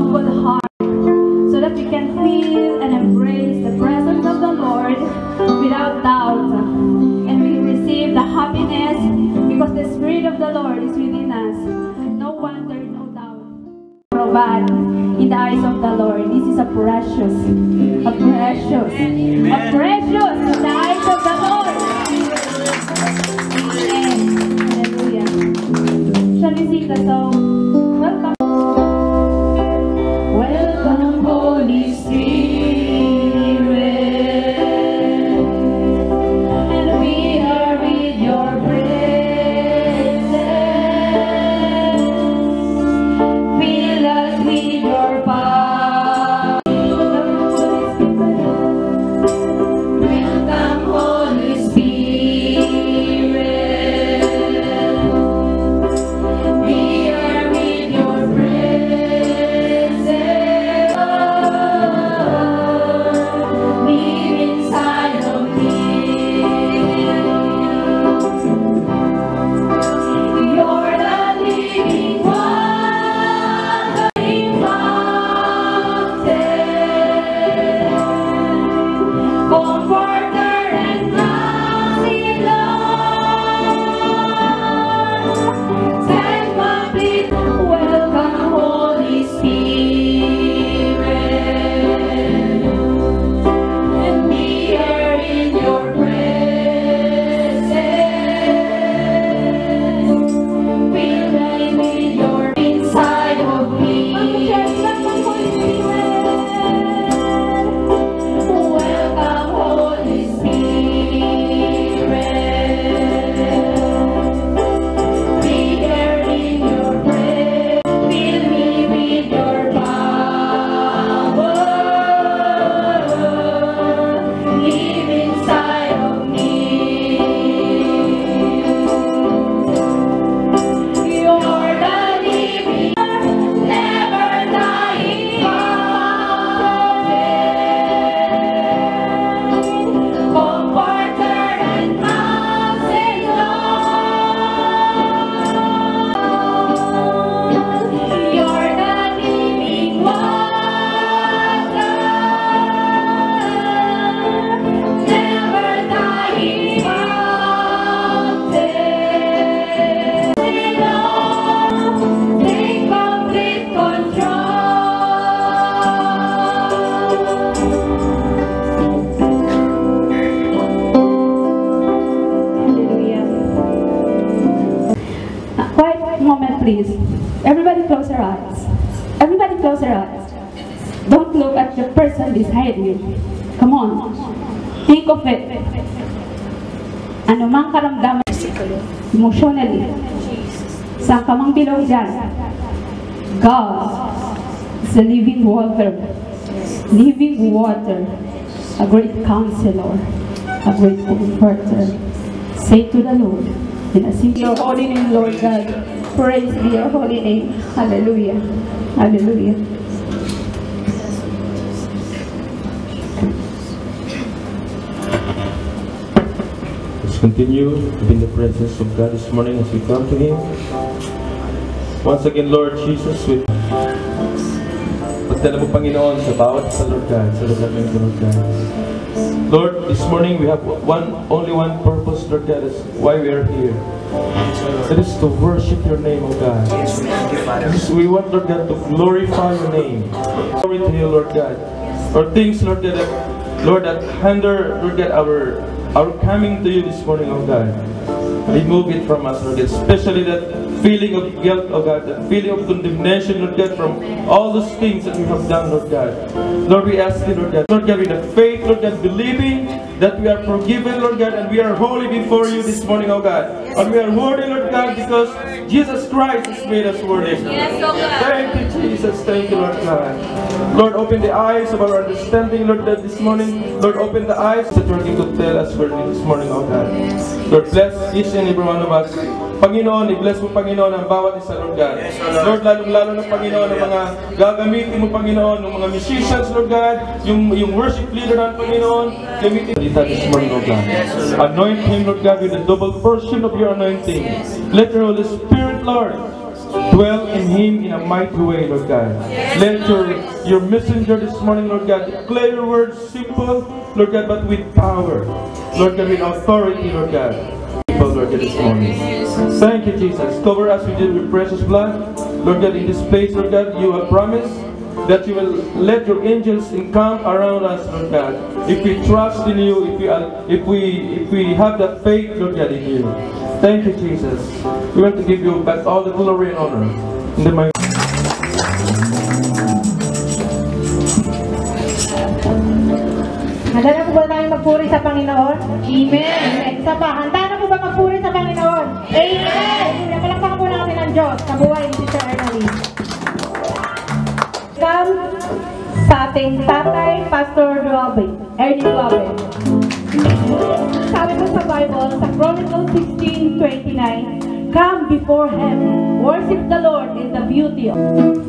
humble heart, so that we can feel and embrace the presence of the Lord without doubt. And we receive the happiness because the Spirit of the Lord is within us. No wonder, no doubt. Bad in the eyes of the Lord. This is a precious in the eyes of the Lord. Amen. Hallelujah. Shall we sing the song? Welcome. Welcome, Holy Spirit, and we are with your presence. Fill us with your power. Welcome, Holy Spirit. We are with your presence. Live inside of me. You're the living one, the fountain, comforter and counselor, stand complete. Welcome, Holy Spirit, and we are in your presence. Fill us with your inside of me. Welcome, Holy Spirit. We are in your presence. Fill me with your power. Live inside of me. You're the living, never dying fountain, comforter and counselor. You're the living water, never dying fountain. Take complete control. Quiet moment, please. Everybody close your eyes. Everybody close your eyes. Don't look at the person beside you. Come on. Think of it. Ano mang karamdaman emotionally, saan ka mang bilog dyan, God is a living water. Living water. A great counselor. A great comforter. Say to the Lord, in a simple your holy name, Lord God. Praise be your holy name. Hallelujah. Hallelujah. Let's continue to be in the presence of God this morning as we come to Him. Once again, Lord Jesus, we pagdala mo, Panginoon, sa bawat sa Lord God, sa lugar ng Lord God. Lord, this morning we have only one purpose, Lord God, is why we are here. It is to worship your name, O God. We want, Lord God, to glorify your name. Glory to you, Lord God. Or things, Lord God, that hinder, Lord God, our coming to you this morning, O God. Remove it from us, Lord God. Especially that feeling of guilt, oh God, that feeling of condemnation, Lord God, from all those things that we have done, Lord God. Lord, we ask you, Lord God, with the faith, Lord God, believing that we are forgiven, Lord God, and we are holy before you this morning, oh God. And we are worthy, Lord God, because Jesus Christ has made us worthy. Yes, oh God. Thank you, Jesus. Thank you, Lord God. Lord, open the eyes of our understanding, Lord God, this morning. Lord, open the eyes that you're going to tell us this morning, oh God. Lord, bless each and every one of us. Panginoon, i-bless mo, Panginoon, ang bawat isa, Lord God. Lord, lalong-lalo na, Panginoon, ang mga gagamitin mo, Panginoon, ng mga musicians, Lord God, yung worship leader ng Panginoon, gamitin dito this morning, Lord God. Anoint him, Lord God, with a double portion of your anointing. Let your Holy Spirit, Lord, Dwell in Him in a mighty way, Lord God. Let your messenger this morning, Lord God, declare your words simple, Lord God, but with power. Lord God, with authority, Lord God. Lord God, this morning. Thank you, Jesus. Cover us with your precious blood. Lord God, in this place, Lord God, you have promised that you will let your angels encamp around us, Lord God. If we trust in you, if we have that faith, Lord God, in you. Thank you, Jesus. We want to give you back all the glory and honor. In the mighty Handa na po ba tayo magpuri sa Panginoon? Amen! Isa pa, handa na po ba magpuri sa Panginoon? Amen! Palakpakan po natin ang Diyos. Kabuhay ni Sister Ernaline. Welcome sa ating tatay, Pastor Ernie Duabe. Sabi po sa Bible, sa Chronicles 16:29, come before Him, worship the Lord in the beauty of Freedom.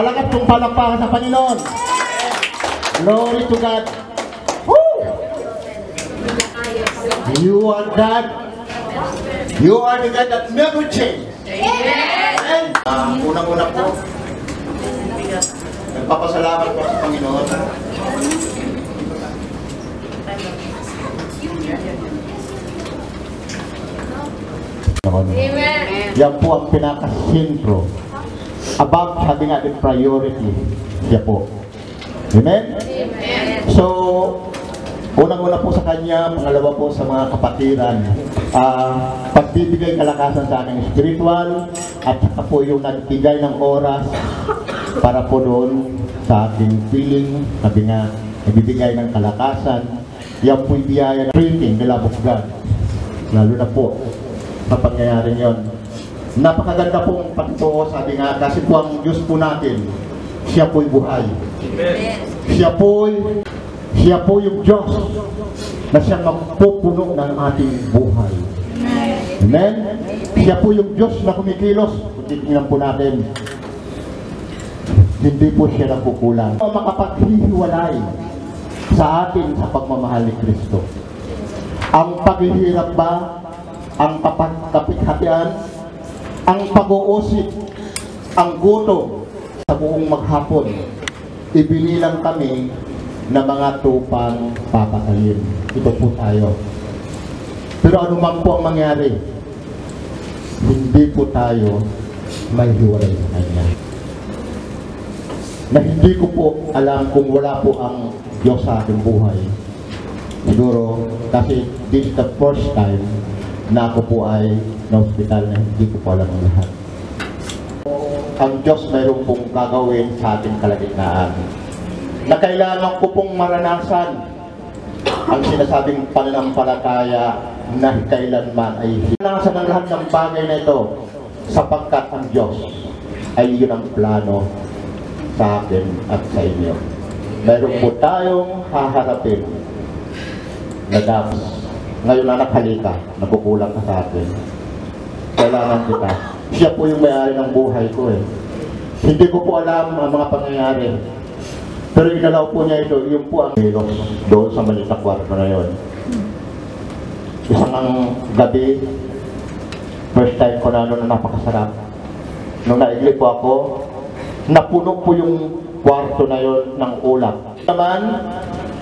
Malakas kong palakpakan sa Panginoon. Glory to God. Woo! You are God. You are the God that never change. Amen. Unang-una po, nagpapasalamat po sa Panginoon. Amen. Yan po ang pinakasentro. Above having a priority, siya po. Amen? Amen. So, unang-una po sa kanya, pangalawa po sa mga kapatiran, pagbibigay kalakasan sa aking spiritual, at saka po yung nagbigay ng oras para po doon sa ating feeling, sabi nga, nagbibigay ng kalakasan. Yan po yung biyaya ng printing, the love of God. Lalo na po, sa pangyayaring yun. Napakaganda pong pagtuo, sabi nga, kasi po ang Diyos po natin, siya po'y buhay. Siya po yung Diyos na siyang magpupuno ng ating buhay. Amen? Siya po yung Diyos na kumikilos. Kung titignan po natin, hindi po siya nagkukulang. Makapaghihiwalay sa atin sa pagmamahal ni Kristo. Ang paghihirap ba, ang kapighatian, ang pag-uusip, ang gutom sa buong maghapon, ibinilang kami na mga tupang papatayin. Ito po tayo. Pero anuman po ang mangyari, hindi po tayo may hiwalay sa Kanya. Na hindi ko po alam kung wala po ang Diyos sa ating buhay. Siguro, kasi this is the first time na ako po ay na-hospital na hindi ko po alam ang lahat. Ang Diyos mayroon pong gagawin sa ating kalagitnaan. Na kailangan ko pong maranasan ang sinasabing pananampalataya na kailanman ay naranasan ang lahat ng bagay na ito sapagkat ang Diyos ay yun ang plano sa akin at sa inyo. Mayroon po tayong haharapin na dapat ngayon na nakhalika, nagkukulang ka sa akin. Kailangan kita. Siya po yung may-ari ng buhay ko eh. Hindi ko po alam ang mga pangyayari. Pero inalaw po niya ito, yung po ang hilos doon sa maliit na kwarto na yun. Isang gabi, first time ko na ano na napakasarap. Nung naigli po ako, napuno po yung kwarto na yun ng ulap. Naman,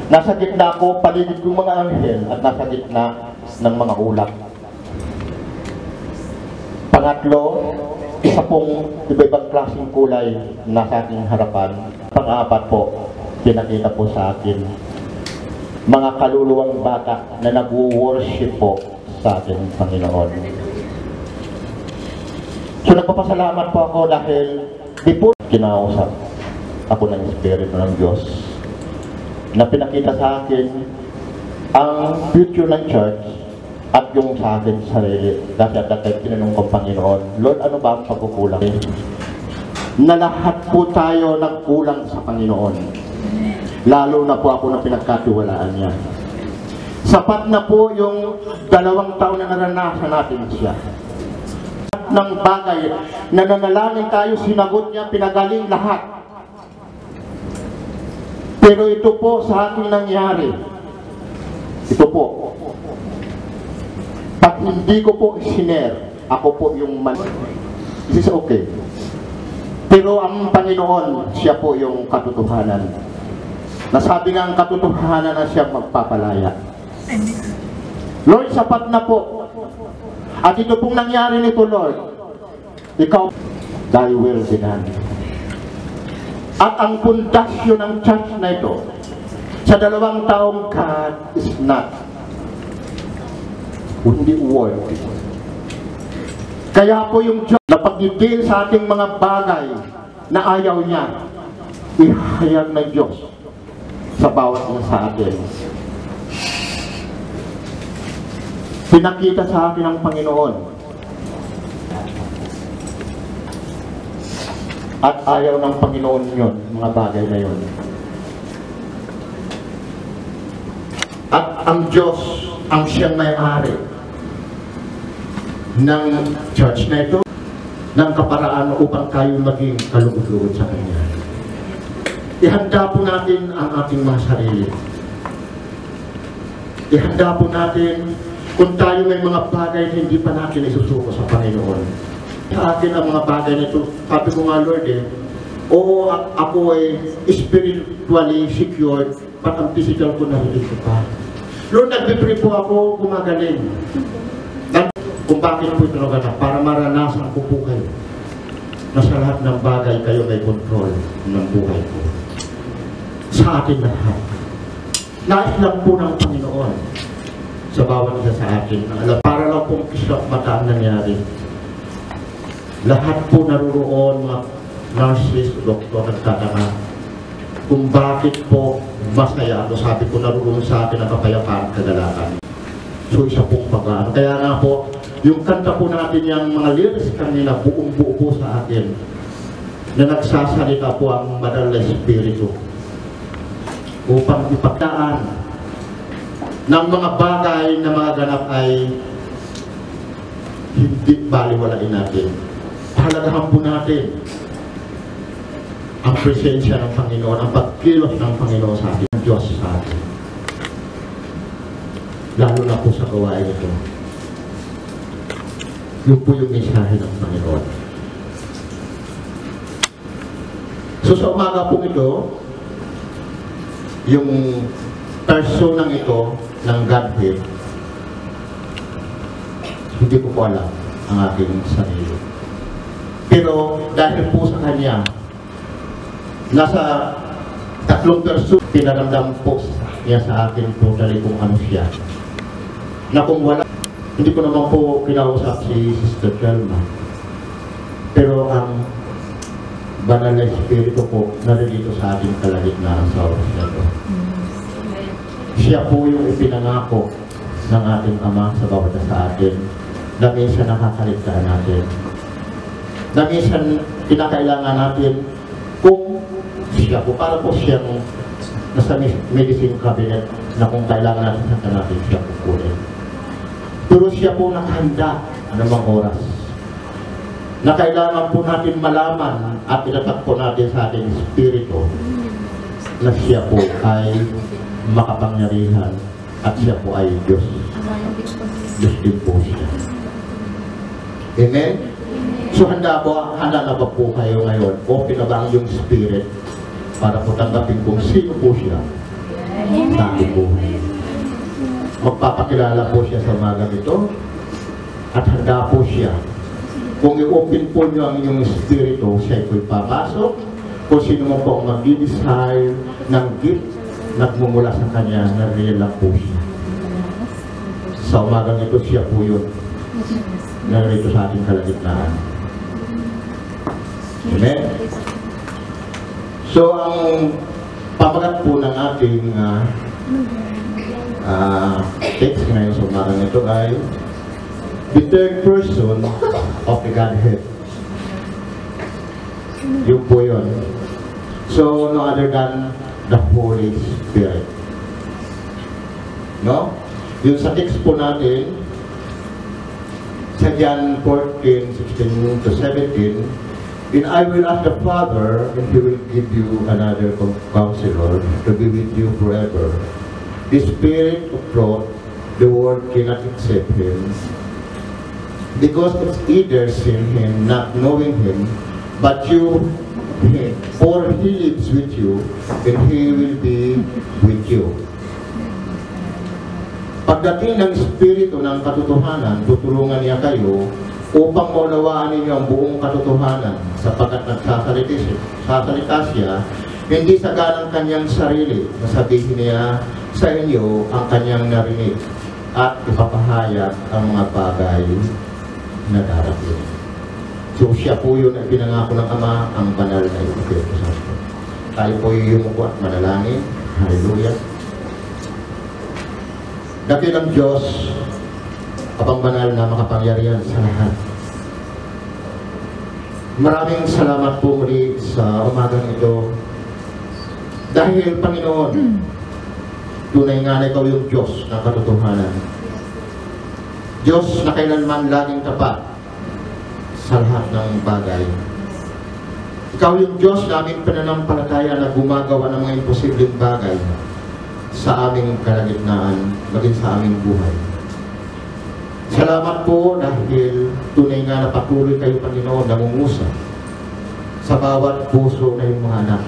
nasa gitna ko, paligid ko mga anghel at nasa gitna ng mga ulap. Pangatlo, isa pong iba-ibang klaseng kulay nasa aking harapan. Pang-apat po, pinakita po sa akin mga kaluluwang bata na nag-worship po sa ating Panginoon. So nagpapasalamat po ako dahil di po kinausap ako ng Espiritu ng Diyos na pinakita sa akin ang future ng church at yung sa akin sarili. Kasi at that time, tinanong kong Panginoon, Lord, ano ba ang pagkukulang? Na lahat po tayo nagkulang sa Panginoon. Lalo na po ako na pinagkatiwalaan niya. Sapat na po yung 2 taon na naranasan natin siya. Ng bagay na nanalangin tayo, sinagot niya, pinagaling lahat. Pero ito po sa akin nangyari. Ito po. Pag hindi ko po isinare, ako po yung man. This is okay. Pero ang Panginoon, siya po yung katotohanan. Nasabi nga ang katotohanan na siya magpapalaya. Lord, sapat na po. At ito pong nangyari nito, Lord. Ikaw, thy will be done. At ang pundasyon ng church na ito, sa 2 taong God is not, hindi word. Kaya po yung Diyos na pagdidil sa ating mga bagay na ayaw niya, ihayag ng Diyos sa bawat isa sa atin. Pinakita sa atin ng Panginoon. At ayaw ng Panginoon yun, mga bagay na yun. At ang Diyos, ang siyang may-ari ng church na ito. ng kaparaan upang tayo maging kalugod-lugod sa Kanya. Ihanda po natin ang ating mga sarili. Ihanda po natin kung tayo may mga bagay na hindi pa natin isusuko sa Panginoon. Sa akin ang mga bagay na ito, sabi ko nga, Lord, oo, ako ay spiritually secured, but ang physical ko narinig ko pa. Lord, nagpipray po ako, gumagaling. Kung bakit po ito na para maranasan ko po kayo na sa lahat ng bagay kayo may control ng buhay ko. Sa atin lahat. Nais lang po ng Panginoon sa bawat isa sa atin. Para lang pong kisap mata ang nangyari. Lahat po naruroon, mga nurses, doktor, nagtatanga kung bakit po masaya. Sabi ko, naruroon sa atin ang kapayapaan, kagalakan. So, isa pong pag-ano. Kaya nga po, yung kanta po natin yung mga lyrics kanina, buong-buo po sa atin na nagsasalita po ang Banal na Espiritu upang ipagdaan ng mga bagay na mga ganap ay hindi baliwalain natin. Pahalagahan po natin ang presensya ng Panginoon, ang pagkilos ng Panginoon sa atin, ang Diyos sa atin. Lalo na po sa gawain ito. Yun po yung mensahe ng Panginoon. So sa umaga po ito, yung personang ito ng Godhead, hindi ko po alam ang aking sarili. Pero dahil po sa Kanya, nasa 3 verso, pinaramdam po niya sa akin totally kung ano siya. Na kung wala, hindi ko naman po kinausap si Sister Kelma. Pero ang Banal na Espiritu po naririto sa ating kalagitnaan sa oras na ito. Siya po yung ipinangako ng ating Ama sa bawat sa atin na minsan nakakaligtaan natin. Na minsan pinakailangan natin kung siya po, para po siyang nasa medicine cabinet na kung kailangan natin siya po kunin. Pero siya po nakahanda anumang oras na kailangan po natin malaman at inatak po natin sa ating espiritu na siya po ay makapangyarihan at siya po ay Diyos. Diyos din po siya. Amen? So handa na ba po kayo ngayon? Open na ba ang yung spirit para po tanggapin kung sino po siya sa ating buhay? Magpapakilala po siya sa umaga ito at handa po siya. Kung i-open po nyo ang inyong espiritu, siya po'y papasok. Kung sino mo po ang mag-desire ng gift, nagmumula sa kanya, nariyan lang po siya. Sa umagang ito, siya po yun. Narito sa ating kalagitnaan. Amen? So, ang pamagat po ng ating text ngayon sa umagang ito ay the third person of the Godhead. Yun po yun. So, no other than the Holy Spirit. No? Yung sa text po natin, sa John 14:16 to 17, and I will ask the Father, and He will give you another counselor to be with you forever. The Spirit of truth, the world cannot accept Him, because it's either seeing Him, not knowing Him, but you, or He lives with you, and He will be with you. Pagdating ng Espiritu ng katotohanan, tutulungan niya kayo upang maunawaan ninyo ang buong katotohanan, sapagkat nagsasalita siya, hindi sa ganang kanyang sarili, nasabihin niya sa inyo ang kanyang narinig at ipapahayag ang mga bagay na darating. So siya po yun ang pinangako ng Ama, ang banal na Espiritu Santo. Tayo po yumuko at manalangin. Hallelujah. Dakilang Diyos, Apang banal na makapangyarihan sa lahat. Maraming salamat po muli sa umagang ito. Dahil Panginoon, tunay nga na ikaw yung Diyos ng katotohanan. Diyos na kailanman laging tapat sa lahat ng bagay. Ikaw yung Diyos namin pananampalataya na gumagawa ng mga imposibleng bagay sa aming kalagitnaan, maging sa aming buhay. Salamat po dahil tunay nga na patuloy kayo, Panginoon, nangungusap sa bawat puso na yung mga anak.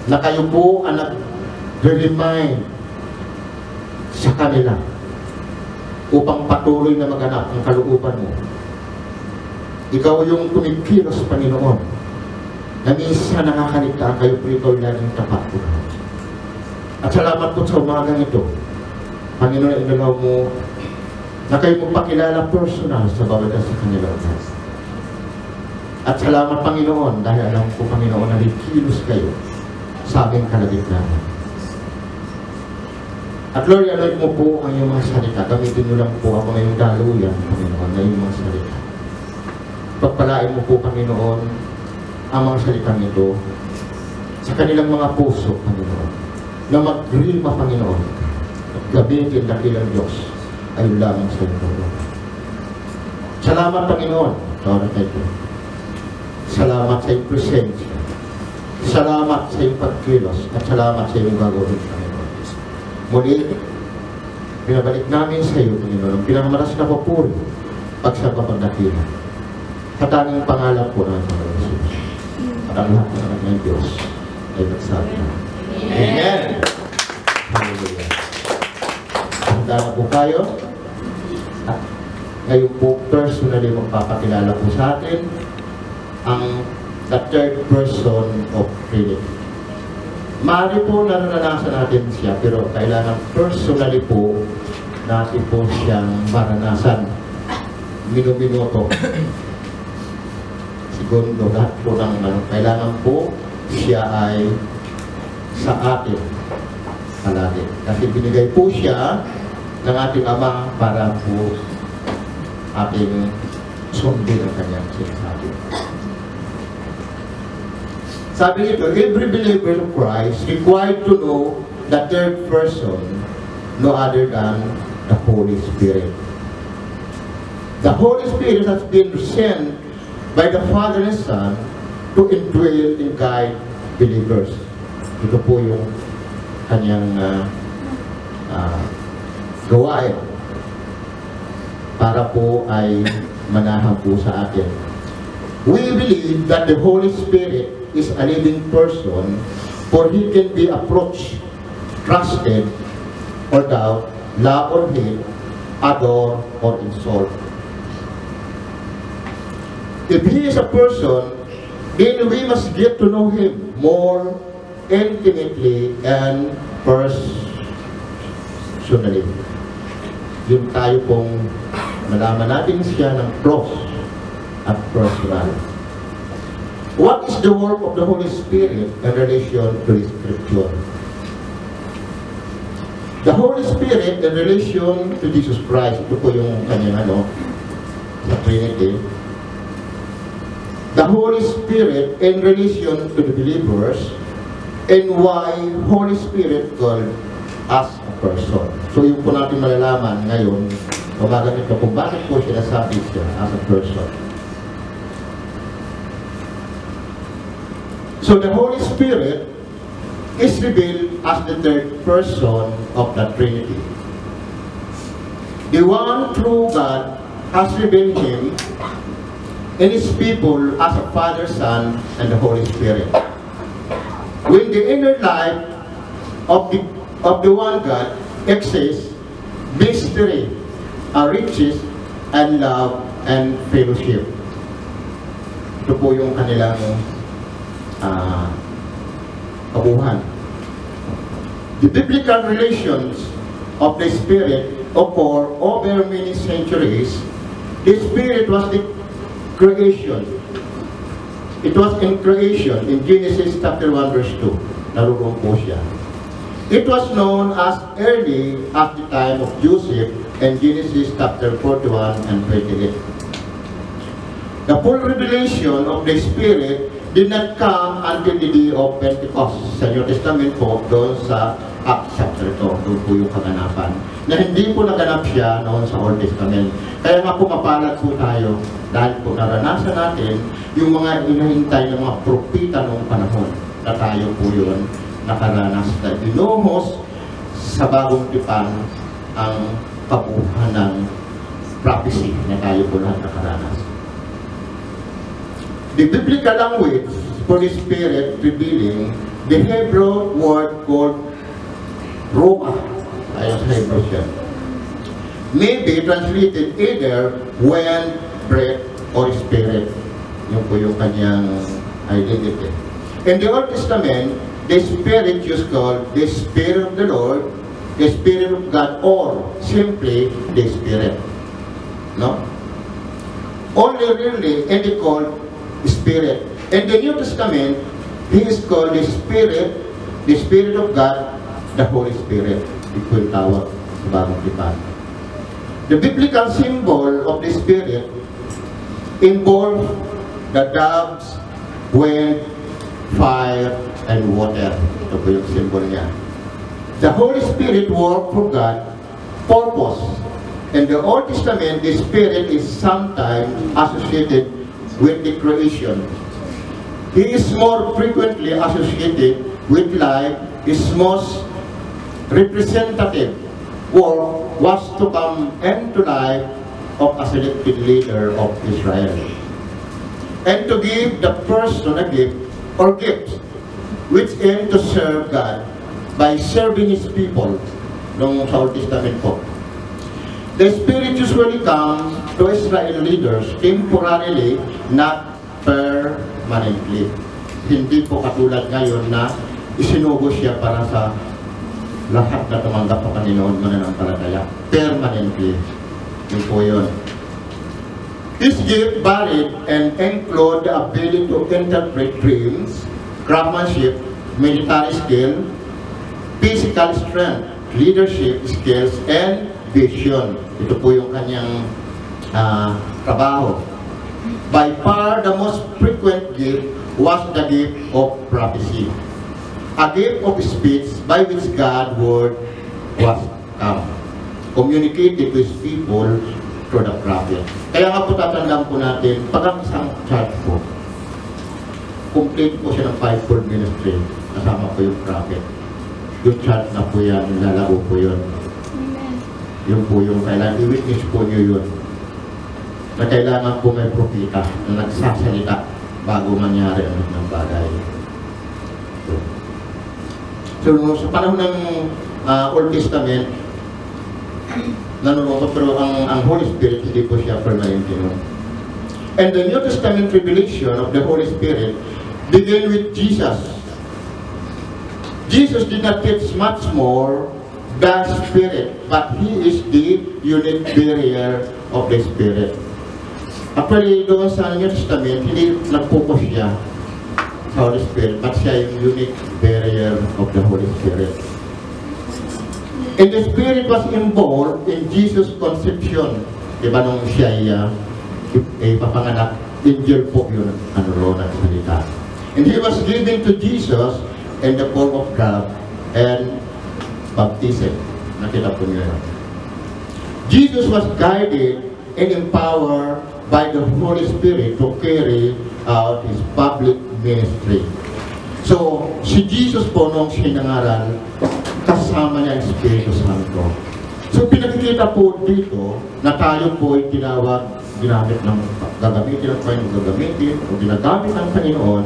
Na kayo po ang nag-remind sa kanila upang patuloy na maganap ang kalooban mo. Ikaw yung kumikilos, Panginoon, na minsan nakakaligtaan kayo, pero ikaw laging tapat po. At salamat po sa umagang ito, Panginoon, inagaw mo na kayo magpakilala personal sa bawat sa kanila. At salamat, Panginoon, dahil alam ko, Panginoon, na kilos kayo sa aming kalagitnaan. At Lord, anoint mo po ang iyong mga salita. Gamitin nyo lang po ako ngayong daluyan, Panginoon, na iyong mga salita. Pagpalain mo po, Panginoon, ang mga salitang ito sa kanilang mga puso, Panginoon, na magrima, Panginoon, at gamitin dakilang Diyos ay lamang sa iyo. Salamat, Panginoon, sa oras na ito. Salamat sa iyong presensya. Salamat sa iyong pagkilos at salamat sa iyong gagawin, Panginoon. Muli, pinabalik namin sa iyo, Panginoon, ang pinakamaras na papuri, pagsapapagdakila. Sa tanging pangalan po ng Panginoon Jesus. At ang lahat ng anak ng Diyos ay nagsabi na. Amen! Hallelujah! Handa na po kayo. At ngayon po, personally magpapakilala po sa atin ang the third person of Trinity. Maaari po naranasan natin siya, pero kailangan personally po natin po siyang maranasan. Minuto, segundo, lahat po ng kailangan po siya ay sa atin palagi. Kasi binigay po siya ng ating Ama para po ating sundin ang kanyang sinasabi. Sabi nito, every believer of Christ required to know the third person, no other than the Holy Spirit. The Holy Spirit has been sent by the Father and Son to indwell and guide believers. Ito po yung kanyang gawain para po ay manahan po sa atin. We believe that the Holy Spirit is a living person, for He can be approached, trusted, or doubt, love or hate, adore or insult. If He is a person, then we must get to know Him more intimately and personally. Yung tayo pong malaman natin siya ng close at personal. What is the work of the Holy Spirit in relation to the Scripture? The Holy Spirit in relation to Jesus Christ, ito po yung kanyang sa Trinity. The Holy Spirit in relation to the believers, and why Holy Spirit called as a person. So yung po natin malalaman ngayon, umaga nito kung bakit po sinasabi siya as a person. So the Holy Spirit is revealed as the third person of the Trinity. The one true God has revealed Him and His people as a Father, Son, and the Holy Spirit. When the inner life of the one God exists, mystery, riches, and love, and fellowship. Ito po yung kanilang kabuhan. The biblical relations of the Spirit occur over many centuries. The Spirit was the creation. It was in creation in Genesis chapter 1 verse 2. Naroon po siya. It was known as early at the time of Joseph in Genesis chapter 41 and 28. The full revelation of the Spirit did not come until the day of Pentecost. Sa New Testament po, doon sa Acts chapter 2, doon po yung kaganapan. Na hindi po naganap siya noon sa Old Testament. Kaya nga po mapalad po tayo dahil po naranasan natin yung mga inahintay ng mga propita noong panahon na tayo po yun nakaranas na binuhos sa bagong tipan ang kabuuan ng prophecy na tayo po lahat nakaranas. The biblical language for the Spirit revealing the Hebrew word called Ruach, ayon sa Hebrew siya, may be translated either wind, breath, or spirit. Yun po yung kanyang identity. In the Old Testament, the Spirit is called the Spirit of the Lord, the Spirit of God, or simply the Spirit. No? Only really hindi called Spirit. In the New Testament, He is called the Spirit of God, the Holy Spirit. Ito yung tawag sa bagong tipan. The biblical symbol of the Spirit involves the doves, wind, fire, and water. Ito po yung symbol niya. The Holy Spirit work for God, purpose. In the Old Testament, the Spirit is sometimes associated with the creation. He is more frequently associated with life, is most representative or was to come into life of a selected leader of Israel. And to give the person a gift or gifts which aim to serve God by serving His people nung sa Old Testament po. The Spirit usually comes to Israel leaders temporarily, not permanently. Hindi po katulad ngayon na isinugo siya para sa lahat na tumanggap sa Panginoon mananampalataya. Permanently. Yun po yun. This gift varied and include the ability to interpret dreams, craftsmanship, military skill, physical strength, leadership skills, and vision. Ito po yung kanyang trabaho. By far, the most frequent gift was the gift of prophecy. A gift of speech by which God's word was communicated to His people through the prophet. Kaya nga po tatandaan po natin, pag ang isang church po, complete po siya ng fivefold ministry, kasama po yung prophet. Yung church na po yan, lalago po yun. Yun po yung kailangan, i-witness po nyo yun. Na kailangan po may propita na nagsasalita bago mangyari ang bagay. So, sa panahon ng Old Testament, nanunod pero ang Holy Spirit hindi po siya permanente nun. And the New Testament revelation of the Holy Spirit began with Jesus. Jesus did not teach much more than Spirit, but He is the unique barrier of the Spirit. Actually, doon sa New Testament, hindi nag-focus siya sa Holy Spirit, but siya yung unique barrier of the Holy Spirit. And the Spirit was involved in Jesus' conception. Diba nung siya ay papanganak, angel po yun, ano ro, nagsalita. And He was given to Jesus in the form of God and baptism. Nakita po niyo yun. Jesus was guided and empowered by the Holy Spirit to carry out His public ministry. So, si Jesus po nung sinangaral, kasama niya ang Espiritu Santo. So, pinakikita po dito na tayo po ay ginamit ng gagamitin ng Panginoon, gagamitin o ginagamit ng Panginoon,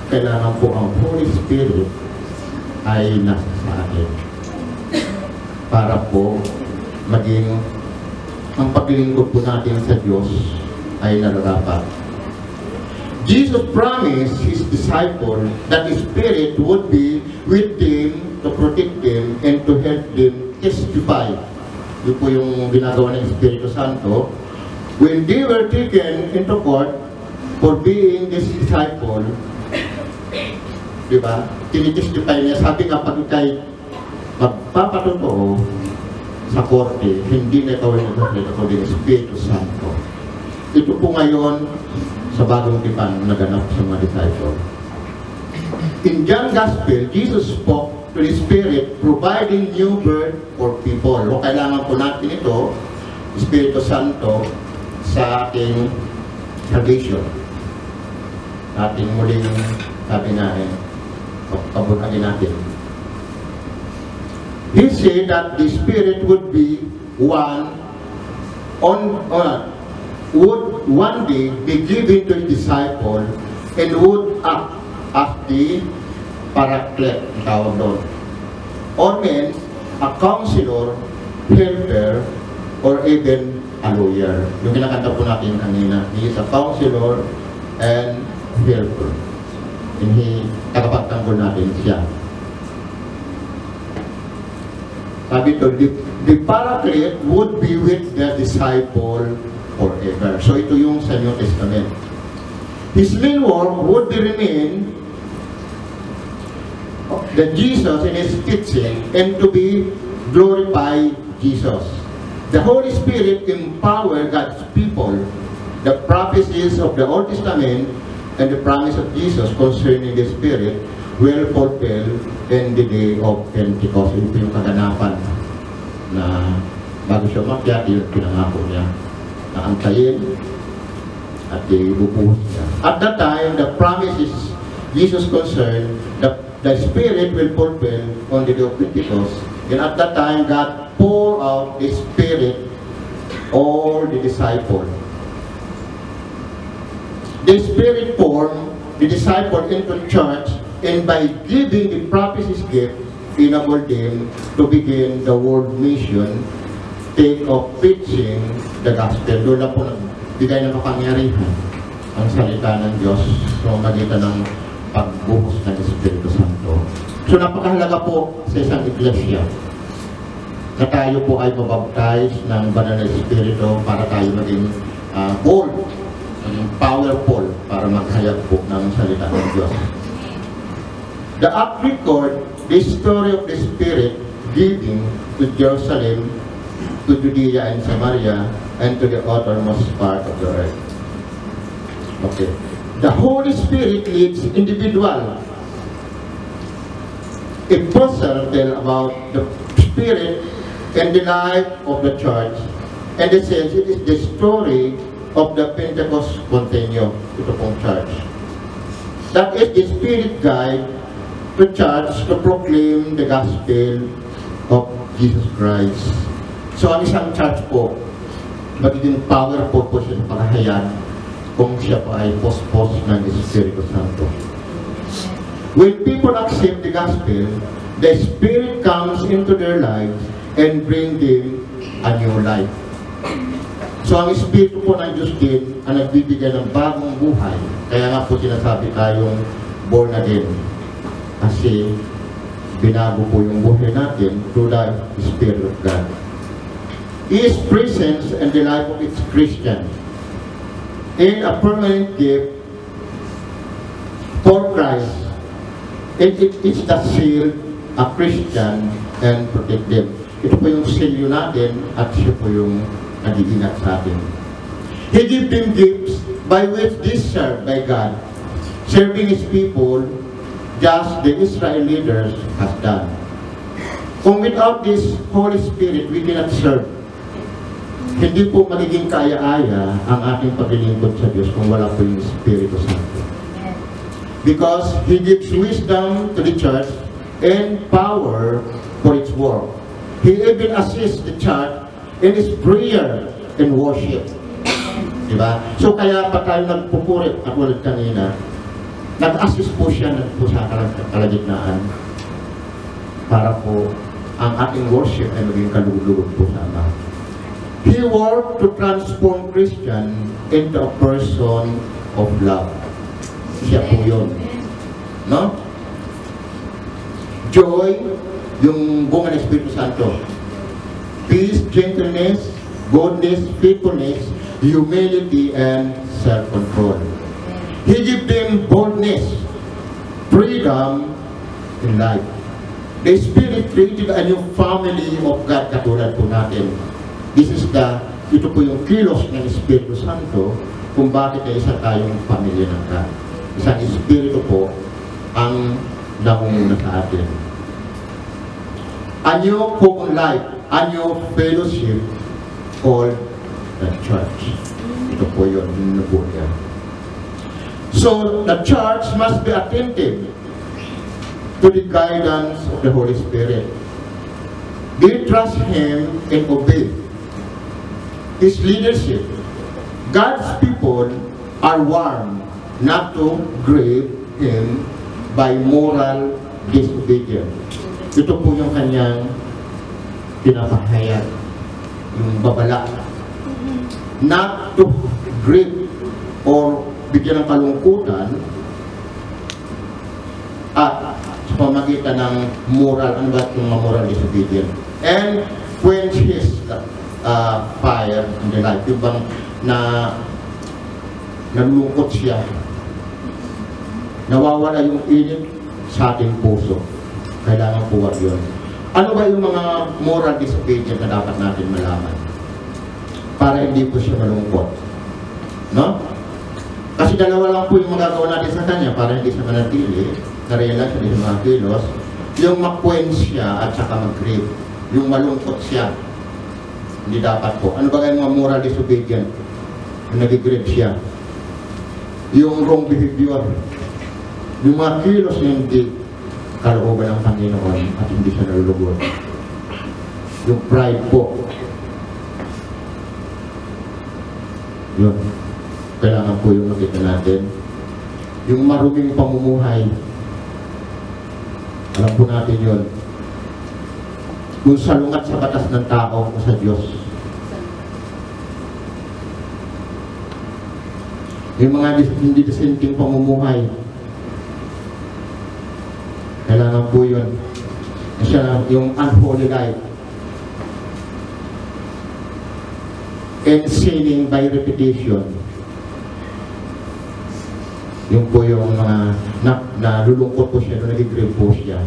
kailangan po ang Holy Spirit ay nasa sa atin. Para po maging ang paglilingkod po natin sa Diyos ay nararapat. Jesus promised His disciple that the Spirit would be with them to protect them and to help them testify. Yun po yung ginagawa ng Espiritu Santo. When they were taken into court for being His disciple, diba? Tinitestify niya, sabi nga pag ikay magpapatotoo sa korte, hindi na ikaw ay nagpapalita ko din Espiritu Santo. Ito po ngayon sa bagong tipan naganap sa mga disciple. In John Gospel, Jesus spoke to the Spirit, providing new birth for people. O kailangan po natin ito, Espiritu Santo, sa ating salvation. Ating muling sabi na pabukagin natin. He said that the Spirit would be would one day be given to his disciple and would act as the paraclete, tawag doon. Or means a counselor, helper, or even a lawyer. Yung kinakanta po natin kanina, he is a counselor and helper. And tagapagtanggol natin siya. Sabi ito, the paraclete would be with the disciple forever. So ito yung sa New Testament. His main work would remain that Jesus in his teaching and to be glorify Jesus. The Holy Spirit empower God's people. The prophecies of the Old Testament and the promise of Jesus concerning the Spirit will fulfill in the day of Pentecost. Ito yung kaganapan na bago siya umakyat, yung pinangako niya na antayin at ibubuhos niya. At that time, the promises Jesus concerned, the Spirit will fulfill on the day of Pentecost. And at that time, God poured out the Spirit all the disciples. The Spirit formed the disciple into church, and by giving the prophecies gift, enabled them to begin the world mission, take of preaching the gospel. Doon na po nagbigay ng kapangyarihan ang salita ng Diyos sa magitan ng pagbuhos ng Espiritu Santo. So napakahalaga po sa isang iglesia na tayo po ay mabaptize ng banal na Espiritu para tayo maging bold, powerful para maghayag po ng salita ng Diyos. The act record the story of the Spirit giving to Jerusalem, to Judea and Samaria, and to the uttermost part of the earth. Okay. The Holy Spirit leads individual. Apostle tell about the Spirit and the life of the church. And it says it is the story of the Pentecost continue, ito pong church. That is the Spirit guide the church to proclaim the gospel of Jesus Christ. So ang isang church po, magiging powerful po siya sa paghahayan kung siya po ay pospos ng Espiritu Santo. When people accept the gospel, the Spirit comes into their lives and bring them a new life. So ang Espiritu po ng Diyos din ang nagbibigay ng bagong buhay. Kaya nga po sinasabi tayong born again. Kasi binago po yung buhay natin through the Spirit of God. His presence and the life of its Christian in a permanent gift for Christ. And it is the seal a Christian and protect them. Ito po yung seal natin at siya po yung nag-iingat sa atin. He gave them gifts by which they served by God, serving His people just the Israel leaders has done. Kung without this Holy Spirit, we cannot serve. Hindi po magiging kaya-aya ang ating paglilingkod sa Diyos kung wala po yung Espiritu Santo. Because He gives wisdom to the church and power for its work. He even assists the church in its prayer and worship. Diba? So kaya pa tayo nagpupuri at ulit kanina, nag-assist po siya sa kalagitnaan para po ang ating worship ay maging kalugod po sa Ama. He worked to transform Christian into a person of love. Siya po yun. No? Joy, yung bunga ng Espiritu Santo. Peace, gentleness, goodness, faithfulness, humility, and self-control. He gave them boldness, freedom, and life. The Spirit created a new family of God katulad po natin. Ito po yung kilos ng Espiritu Santo kung bakit ay isa tayong pamilya ng God. Isang Espiritu po ang nangunguna sa atin. a new common life, a new fellowship called the church. Ito po yun, yung nabuo niya. So, the church must be attentive to the guidance of the Holy Spirit. They trust Him and obey His leadership. God's people are warned not to grieve Him by moral disobedience. Ito po yung kanyang pinapahayag, yung babala. Not to grieve or bigyan ng kalungkutan at sa pamagitan ng moral, ano ba yung moral disobedience? And quench His fire in the life. Yung bang nalulungkot siya, nawawala yung init sa ating puso. Kailangan po wag yun. Ano ba yung mga moral disobedience na dapat natin malaman? Para hindi po siya malungkot. No? Kasi dalawa lang po yung magagawa natin sa kanya para hindi siya manatili, na-realize siya sa mga kilos, yung ma-quench siya at saka mag-grieve. Yung malungkot siya. Hindi dapat po. Ano ba yung mga moral disobedience? Yung nag-grieve siya. Yung wrong behavior. Yung mga kilos na hindi kalooban ng Panginoon at hindi siya nalulugod. Yung pride po. Yun. Kailangan po yung makita natin. Yung maruming pamumuhay. Alam po natin yun. Kung salungat sa batas ng tao o sa Diyos. Yung mga hindi dissenting pamumuhay. Kailangan po yun. Yung unholy life. And sinning by repetition. Yung po yung mga nalulungkot po siya, nag-grieve po siya.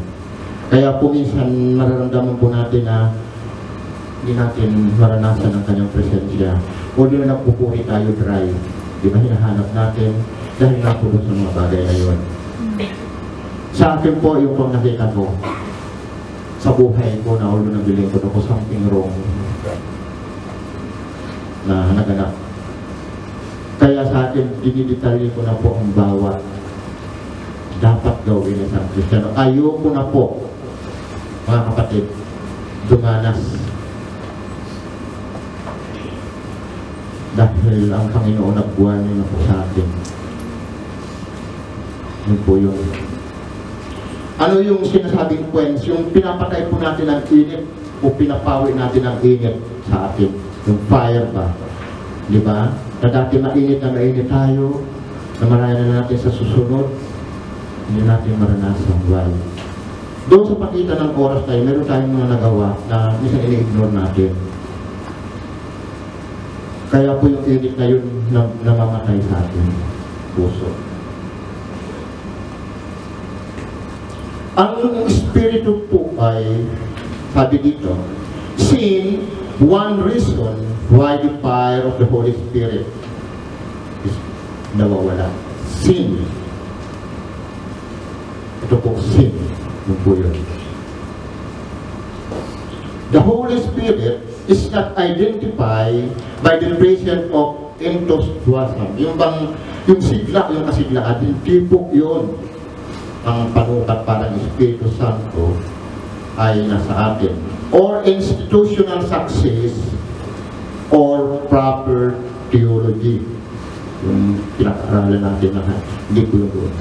Kaya po minsan mararamdaman po natin na hindi natin maranasan ang kanyang presensya. O di na nagpupuri tayo dry. Di ba hinahanap natin dahil nga po sa mga bagay na yun. Sa akin po yung pang nakita ko sa buhay ko na ulo na biling ko ako something wrong na naganap. Kaya sa akin, dinidetalye ko na po ang bawat dapat gawin ng isang Kristiyano. Ayoko na po, mga kapatid, dumanas. Dahil ang Panginoon nagbuwan niya po sa atin. Yun po yun. Ano yung sinasabing quench? Yung pinapatay po natin ang init o pinapawi natin ang init sa atin. Yung fire ba? Di ba? Na dati mainit tayo, na maraya na natin sa susunod, hindi natin maranasan. Why? Doon sa pagitan ng oras tayo, meron tayong mga nagawa na minsan ini-ignore natin. Kaya po yung init na yun namamatay sa atin. Puso. Ang Espiritu po ay, sabi dito, sin, one reason why the fire of the Holy Spirit is nawawala. Sin. Ito po, sin. Yung po yun. The Holy Spirit is not identified by the presence of enthusiasm. Yung sigla, yung kasiglaan, hindi po yun. Ang panukat parang Espiritu Santo ay nasa atin. Or institutional success or proper theology. Yung pinag-aralan natin na hindi po yung doon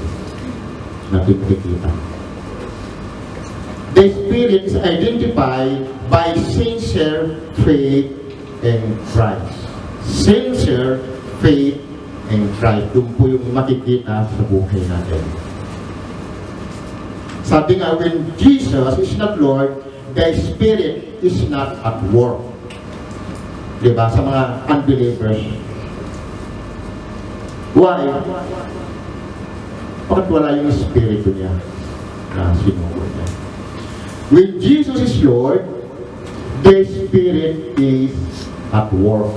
natin makikita. The Spirit is identified by sincere faith in Christ. Sincere faith in Christ. Doon po yung makikita sa buhay natin. Sabi nga, when Jesus is not Lord, the Spirit is not at work. Diba? Sa mga unbelievers. Why? Bakit wala yung Espiritu niya na sinuko niya? When Jesus is Lord, the Spirit is at work.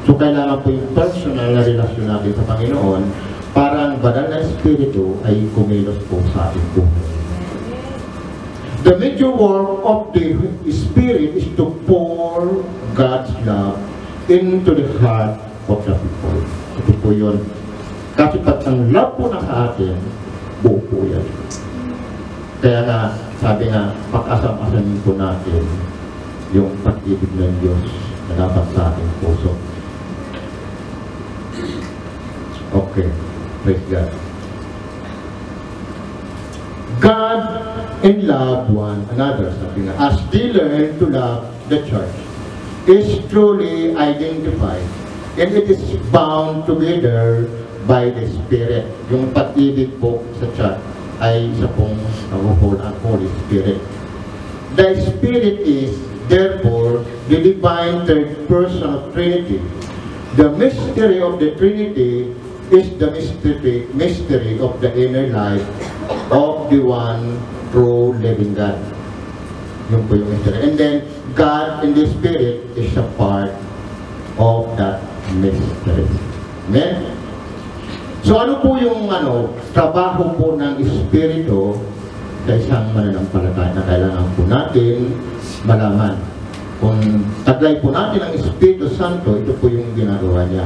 So kailangan po yung personal na relasyon natin sa Panginoon para ang banal na Espiritu ay kumilos po sa ating buhay. The major work of the Spirit is to pour God's love into the heart of the people. Ito po yun. Kasi pag ang love po na sa atin, buo po yan. Kaya nga, sabi nga, pag-asam-asamin po natin yung pag-ibig ng Diyos na dapat sa ating puso. Okay, praise God. God and love one another, sabi nga, as they learn to love the church, is truly identified and it is bound together by the Spirit. Yung pag-ibig po sa church ay isa pong Holy Spirit. The Spirit is therefore the divine third person of Trinity. The mystery of the Trinity is the mystery of the inner life of the one true living God. Yun po yung mystery. And then, God in the Spirit is a part of that mystery. Amen? So ano po yung trabaho po ng Espiritu sa isang mananampalataya na kailangan po natin malaman. Kung taglay po natin ang Espiritu Santo, ito po yung ginagawa niya.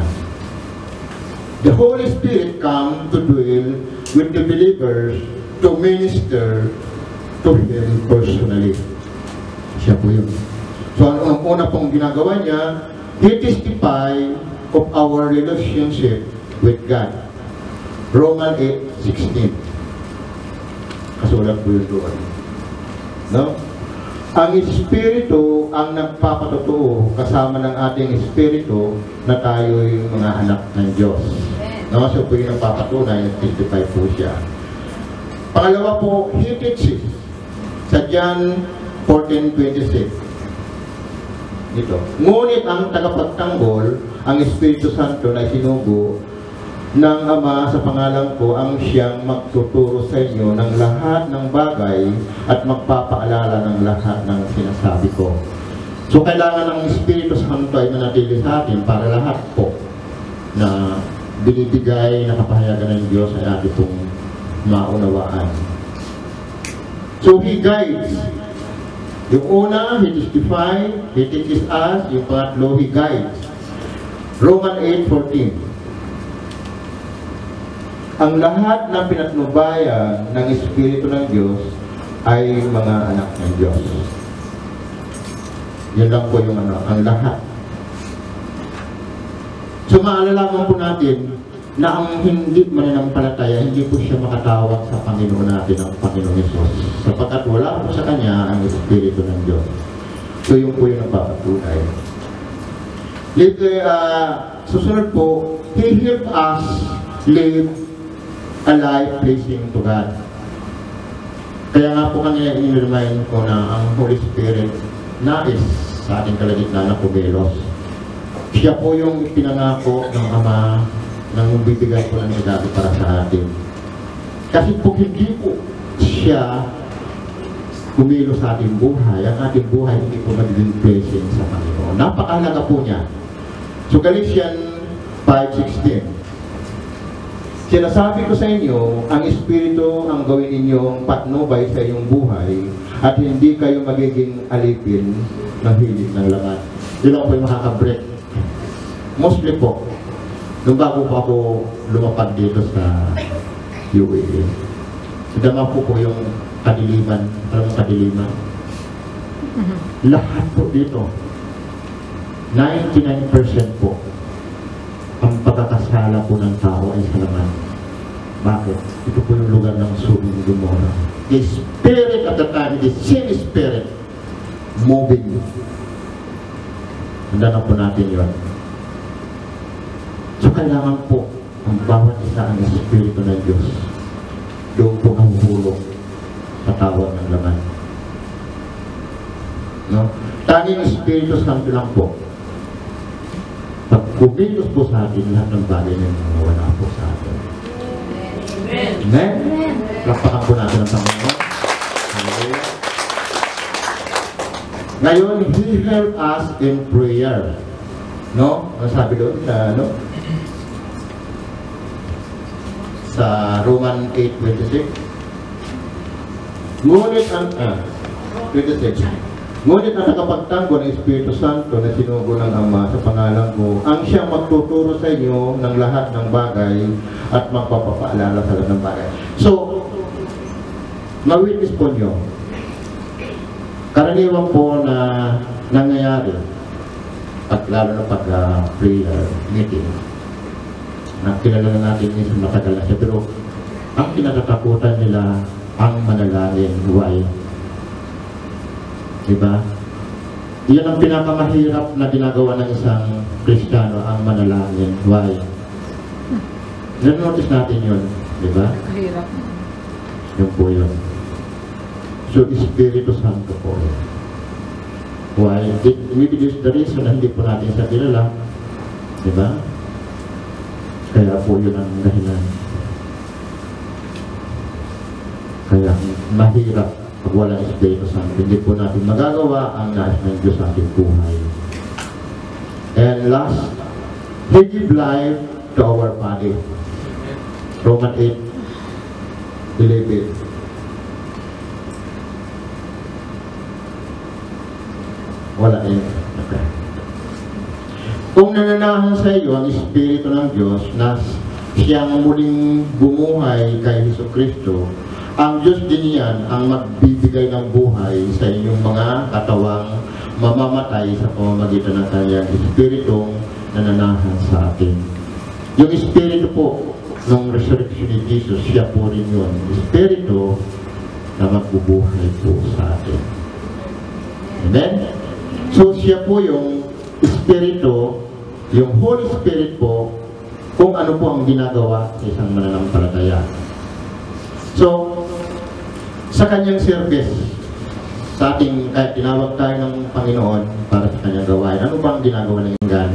The Holy Spirit come to dwell with the believers to minister to Him personally. Siya po yun. So ang una pong ginagawa niya, He testify of our relationship with God. Romans 8:16. Kasulat po yun doon. No? Ang Espiritu ang nagpapatotoo kasama ng ating Espiritu na tayo'y mga anak ng Diyos. No? So po yung nagpapatunay, nag-testify po siya. Pangalawa po, He teaches sa John 14:26. Ito. Ngunit ang tagapagtanggol, ang Espiritu Santo na sinugo ng Ama sa pangalan ko, ang siyang magtuturo sa inyo ng lahat ng bagay at magpapaalala ng lahat ng sinasabi ko. So kailangan ng Espiritu Santo ay manatili sa atin para lahat po na binibigay na kapahayagan ng Diyos ay ating pong maunawaan. So He guides. Yung una, He testifies, He teaches us. Yung pangatlo, He guides. Romans 8:14. Ang lahat ng pinatnubayan ng Espiritu ng Diyos ay mga anak ng Diyos. Yan lang po yung ang lahat. So maalalaman po natin na ang hindi mananampalataya, hindi po siya makatawag sa Panginoon natin, ang Panginoon Jesus. Sapagkat wala po sa Kanya ang Espiritu ng Diyos. So yun po yung napapatunay. Susunod po, He help us live a life pleasing to God. Kaya nga po kanina i-remind ko na ang Holy Spirit nais sa ating kalagitnaan na kubelos. Siya po yung pinangako ng Ama nang bibigay po ng regalo para sa atin. Kasi po hindi po siya kumilos sa ating buhay. Ang ating buhay hindi po magiging pleasing sa Panginoon. Napakahalaga po niya. So Galatians 5:16. Sinasabi ko sa inyo, ang Espiritu ang gawin ninyong patnubay sa iyong buhay at hindi kayo magiging alipin ng hilig ng laman. Yun lang po yung makaka-break. Mostly po, nung bago po ako lumapag dito sa UAE, nadama po yung kadiliman. Alam mo kadiliman? Lahat po dito, 99% po, ang pagkakasala po ng tao ay sa laman. Bakit? Ito po yung lugar ng Sodom and Gomorrah. The spirit at the time, the same spirit, moving. Handa na po natin yun. So kailangan po, ang bawat isa ang Espiritu ng Diyos. Doon po ang hulog sa tawag ng laman. No? Tanging Espiritu Santo lang po. Pag kumilos po sa atin, lahat ng bagay na wala po sa atin. Amen? Amen? Lakpakan po natin ang Panginoon. Hallelujah. Ngayon, He help us in prayer. No? Ano sabi doon? Sa Romans 8:26. Ngunit ang 26. Ngunit ang nakapagtanggol ng Espiritu Santo na sinugo ng Ama sa pangalan ko, ang siyang magtuturo sa inyo ng lahat ng bagay at magpapaalala sa lahat ng bagay. So, ma-witness po nyo, karaniwan po na nangyayari, at lalo na pag prayer meeting, na kilala na natin minsan matagal na siya, pero ang kinatatakutan nila ang manalangin. Why? Diba? Iyan ang pinakamahirap na ginagawa ng isang Kristiyano, ang manalangin. Why? Nanonotice natin yun. Diba? Mahirap. Yun po yun. So, Espiritu Santo po. Why? Maybe this is the reason na hindi po natin sa kilala. Diba? Kaya po yun ang dahilan. Kaya mahirap pag walang Espiritu Santo. Hindi po natin magagawa ang nais ng Diyos sa ating buhay. And last, He give life to our body. Romans 8:11. Wala eh. Okay. Kung nananahan sa iyo ang Espiritu ng Diyos na siyang muling bumuhay kay Jesucristo, ang Diyos din yan ang magbibigay ng buhay sa inyong mga katawang mamamatay sa pamamagitan ng kanyang Espiritong nananahan sa atin. Yung Espiritu po ng resurrection ni Jesus, siya po rin yun. Espiritu na magbubuhay po sa atin. Amen? So siya po yung Espiritu, yung Holy Spirit po, kung ano po ang ginagawa sa isang mananampalataya. So, sa kanyang service, sa ating, kahit tinawag tayo ng Panginoon para sa kanyang gawain, ano ba ang ginagawa ng inggan?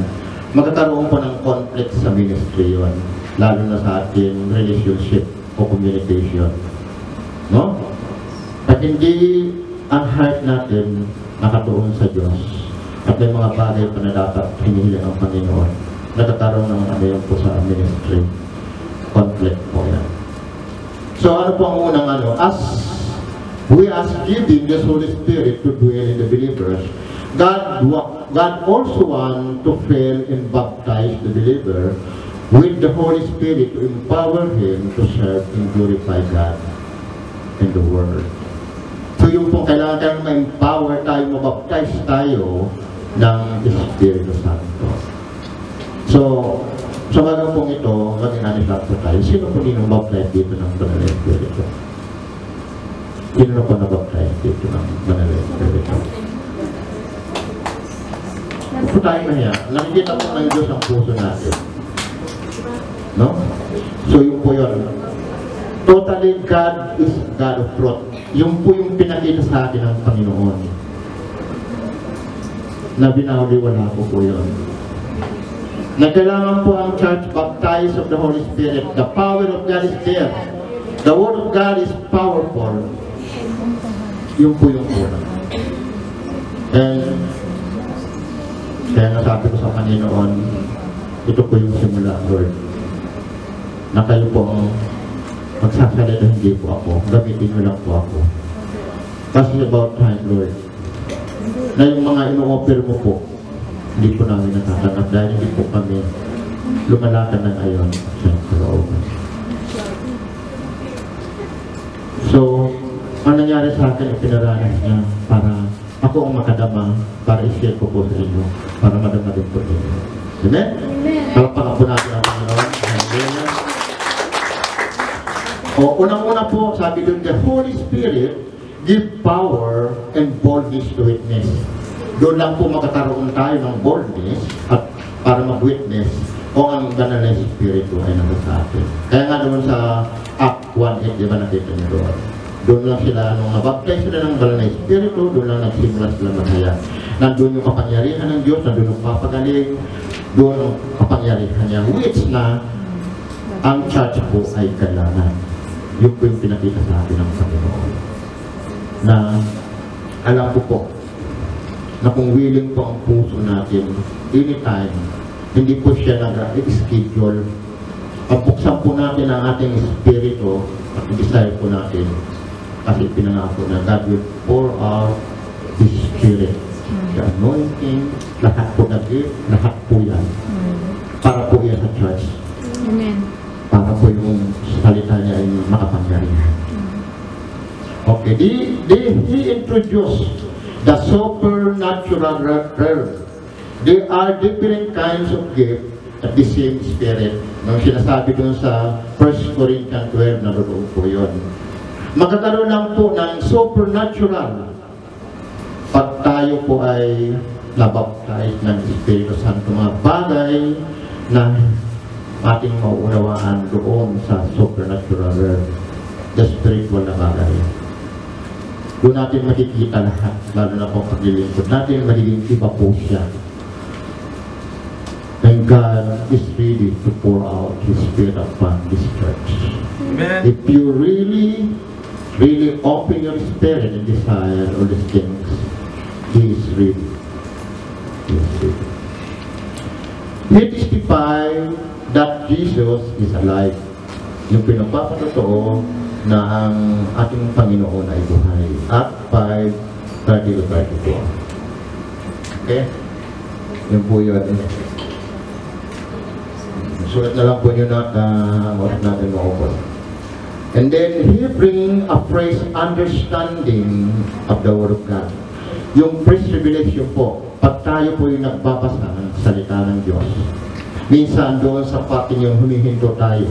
Magkakaroon po ng conflict sa ministry yun, lalo na sa ating relationship o communication. No? At hindi ang heart natin nakatuon sa Diyos at may mga bagay pa na dapat hinihiling ang Panginoon, nagkakaroon ng ano yun po sa ministry. Conflict po yan. So ano po ang unang ano? As we ask giving the Holy Spirit to dwell in the believers, God also wants to fill and baptize the believer with the Holy Spirit to empower him to serve and glorify God in the world. So yung pong kailangan tayong ma-empower tayo, mabaptize tayo ng Espiritu Santo. So, sa bagang pong ito, maging anisap po tayo. Sino po ninong baptize dito ng Banal na Espiritu? Sino na po na-baptize dito ng Banal na Espiritu? Po tayo mahiya. Nakikita po ng Diyos ang puso natin. No? So, yun po yun. Totally, God is God of truth. Yung po yung pinakita sa atin ng Panginoon. Na binawaliwala po yun. Na kailangan po ang church baptized of the Holy Spirit. The power of God is there. The Word of God is powerful. Yung po yung una. And kaya nasabi ko sa Panginoon, ito po yung simula, Lord. Na kayo po ang magsasalita, hindi po ako. Gamitin nyo lang po ako. Kasi about time, Lord, na yung mga ino-offer mo po, hindi po namin natatanggap dahil hindi po kami lumalakad ng ayon sa kalooban. So, ang nangyari sa akin, pinaranas niya para ako ang makadama, para i-share ko po sa inyo, para madama din po inyo. Amen? Palakpakan po natin ang Panginoon. Hallelujah. O, unang-una po, sabi doon, the Holy Spirit give power and boldness to witness. Doon lang po magkakaroon tayo ng boldness at para mag-witness o ang Banal na Espiritu ay nasa sa atin. Kaya nga doon sa Act 1:8, di ba nakita niyo doon? Doon lang sila, nung nabaptize sila ng Banal na Espiritu, doon lang nagsimula sila maghaya. Nandun yung kapangyarihan ng Diyos, nandun yung papagaling, doon ang kapangyarihan niya, which na ang church po ay kailangan. Yun po yung pinakita sa atin ng Panginoon. Na alam ko po, na kung willing po ang puso natin, anytime, hindi po siya nag-schedule. Pagpuksan po natin ang ating espiritu at i-desire po natin, Kasi pinangako na God will pour out His Spirit. The anointing, lahat po na gift, lahat po yan. Para po yan sa church. Amen. Para po yung salita niya ay makapangyarihan. Okay, he introduced the supernatural realm. There are different kinds of gifts at the same Spirit. Nung sinasabi dun sa 1 Corinthians 12, naroon po yun. Magkakaroon lang po ng supernatural pag tayo po ay nabaptize ng Espiritu Santo. Mga bagay na ating mauunawaan doon sa supernatural realm, the spiritual na bagay. Doon natin makikita lahat, lalo na po paglilingkod natin, magiging iba po siya. And God is ready to pour out His Spirit upon this church. Amen. If you really open your spirit and desire all these things, He is ready. He is ready. He testified that Jesus is alive. Yung pinagpapatotoo na ang ating Panginoon ay buhay. Act 5:30-32. Okay? Yun po yun. Sulat na lang po nyo na oras natin maupos. And then, He bring a fresh understanding of the Word of God. Yung fresh revelation po, pag tayo po yung nagbabasa ng salita ng Diyos, minsan doon sa pating yung humihinto tayo,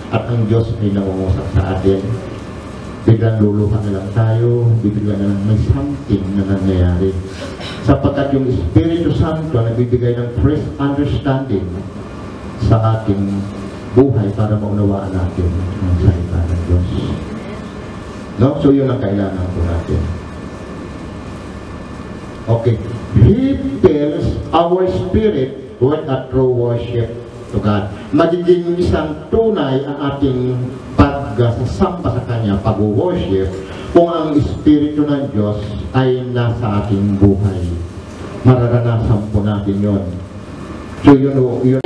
at ang Diyos ay nangungusap sa atin, biglang luluha na lang tayo, biglang na lang may something na nangyayari. Sapagkat yung Espiritu Santo nagbibigay ng fresh understanding sa ating buhay para maunawaan natin ang salita ng Diyos. No? So yun ang kailangan po natin. Okay. He fills our spirit with a true worship to God. Magiging isang tunay ang ating pagsasamba sa Kanya, pag-worship, kung ang Espiritu ng Diyos ay nasa ating buhay. Mararanasan po natin yon. So yun